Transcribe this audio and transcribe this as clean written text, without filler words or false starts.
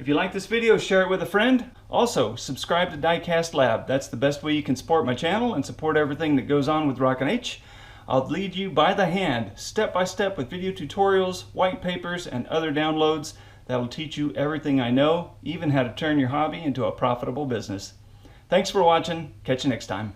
If you like this video, share it with a friend. Also, subscribe to Diecast Lab. That's the best way you can support my channel and support everything that goes on with Rockin' H. I'll lead you by the hand, step by step, with video tutorials, white papers, and other downloads that will teach you everything I know, even how to turn your hobby into a profitable business. Thanks for watching. Catch you next time.